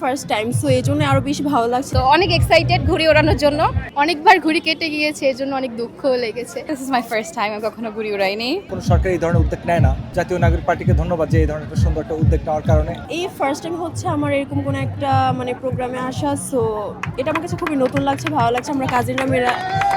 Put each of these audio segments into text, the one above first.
First time, so এই জন্য আরো বেশি ভালো লাগছে। তো অনেক এক্সাইটেড ঘুড়ি ওড়ানোর জন্য। অনেকবার ঘুড়ি কেটে গিয়েছে, এর জন্য অনেক দুঃখ লেগেছে। This is my first time, আমি কখনো ঘুড়ি উড়াইনি। কোনো সরকার এই ধরনের উদ্যোগ নেয় না। জাতীয় নাগরিক পার্টিকে ধন্যবাদ যে এই ধরনের একটা সুন্দর একটা উদ্যোগ নেওয়ার কারণে। এই ফার্স্ট টাইম হচ্ছে আমার এরকম কোনো একটা প্রোগ্রামে আসা, সো এটা আমার কাছে খুবই নতুন লাগছে, ভালো লাগছে। আমরা কাজিনরা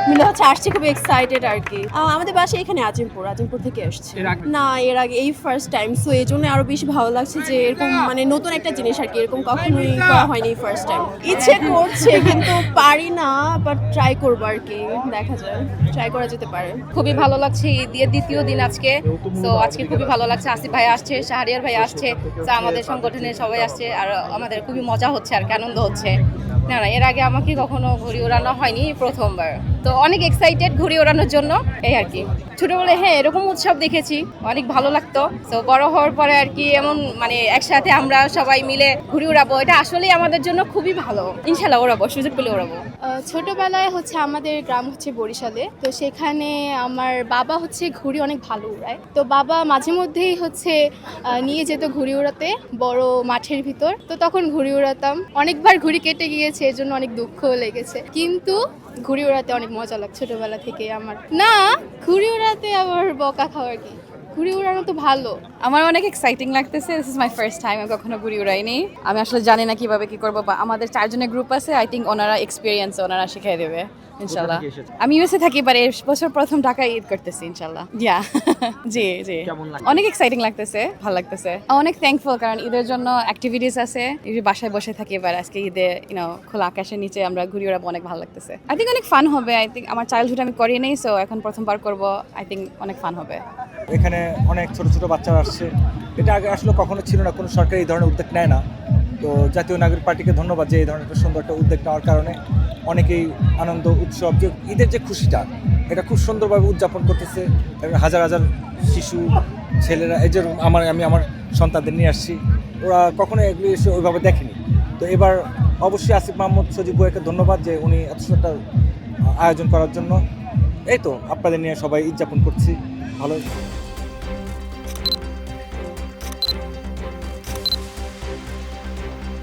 মিলে হচ্ছে আসছি, খুবই এক্সাইটেড আর কি। আমাদের বাসা এখানে আজিমপুর থেকে আসছে। না, এর আগে এই ফার্স্ট টাইম, সো এই জন্য আরো বেশি ভালো লাগছে যে এরকম নতুন একটা জিনিস আর কি, এরকম কখনোই করা হয়নি ফার্স্ট টাইম। ইচ্ছে করছে কিন্তু পারি না, বাট ট্রাই করবো আর কি, দেখা যায়, ট্রাই করা যেতে পারে। খুবই ভালো লাগছে, ঈদের দ্বিতীয় দিন আজকে। তো আজকে খুবই ভালো লাগছে, আসিফ ভাই আসছে, শাহরিয়ার ভাই আসছে, তো আমাদের সংগঠনের সবাই আসছে, আর আমাদের খুবই মজা হচ্ছে আর কি, আনন্দ হচ্ছে। না এর আগে আমাকে কখনো ঘুড়ি ওড়ানো হয়নি, প্রথমবার। তো অনেক এক্সাইটেড ঘুড়ি ওড়ানোর জন্য, এই আর কি। ছোটবেলায় এরকম উৎসব দেখেছি, অনেক ভালো লাগতো। তো বড় হওয়ার পরে আর কি এমন একসাথে আমরা সবাই মিলে ঘুড়ি ওড়াবো, এটা আসলেই আমাদের জন্য খুবই ভালো। ইনশাল্লাহ ওড়াবো, সুযোগ পেলে ওড়াবো। ছোটবেলায় হচ্ছে আমাদের গ্রাম হচ্ছে বরিশালে, তো সেখানে আমার বাবা হচ্ছে ঘুড়ি অনেক ভালো উড়ায়। তো বাবা মাঝে মধ্যেই হচ্ছে নিয়ে যেত ঘুড়ি উড়াতে বড় মাঠের ভিতর, তো তখন ঘুড়ি উড়াতাম। অনেকবার ঘুড়ি কেটে গিয়েছে, এর জন্য অনেক দুঃখ লেগেছে, কিন্তু ঘুড়ি ওড়াতে অনেক মজা লাগে ছোটবেলা থেকে আমার। না, ঘুড়ি ওড়াতে আবার বকা খাওয়ার কি, ঘুড়ি উড়ানো তো ভালো। আমার অনেক এক্সাইটিং লাগতেছে, this is my first time, আমি কখনো ঘুড়ি উড়াইনি। আমি আসলে জানি না কিভাবে কি করবো, বা আমাদের 4 জনের গ্রুপ আছে, আই থিঙ্ক ওনারা এক্সপিরিয়েন্স, ওনারা শিখিয়ে দেবে ইনশাল্লাহ। আমি ইউএসএ থাকি, এবার এই বছর প্রথম ঢাকায় ঈদ করতেছি ইনশাল্লাহ। ইয়া জি জি, অনেক এক্সাইটিং লাগতেছে, ভালো লাগতেছে, অনেক থ্যাঙ্কফুল, কারণ ঈদের জন্য অ্যাক্টিভিটিস আছে। বাসায় বসে থাকি, এবার আজকে ঈদে খোলা আকাশের নিচে আমরা ঘুড়ি ওড়াবো, অনেক ভালো লাগতেছে। আই থিঙ্ক অনেক ফান হবে। আই থিঙ্ক আমার চাইল্ডহুড আমি করি নেই, সো এখন প্রথমবার করবো, আই থিঙ্ক অনেক ফান হবে। এখানে অনেক ছোট ছোট বাচ্চারা আসছে, এটা আগে আসলে কখনো ছিল না। কোনো সরকার এই ধরনের উদ্যোগ নেয় না। তো জাতীয় নাগরিক পার্টিকে ধন্যবাদ যে এই ধরনের একটা সুন্দর একটা উদ্যোগ নেওয়ার কারণে অনেকেই আনন্দ উৎসব, যে ঈদের যে খুশিটা, এটা খুব সুন্দরভাবে উদযাপন করতেছে। হাজার হাজার শিশু ছেলেরা, এই যে আমি আমার সন্তানদের নিয়ে আসছি, ওরা কখনো এগুলি এসে ওইভাবে দেখেনি। তো এবার অবশ্যই আসিফ মাহমুদ সজীব ভাইকে ধন্যবাদ যে উনি এত সুন্দর আয়োজন করার জন্য। এই তো আপনাদের নিয়ে সবাই উদযাপন করছি, ভালো।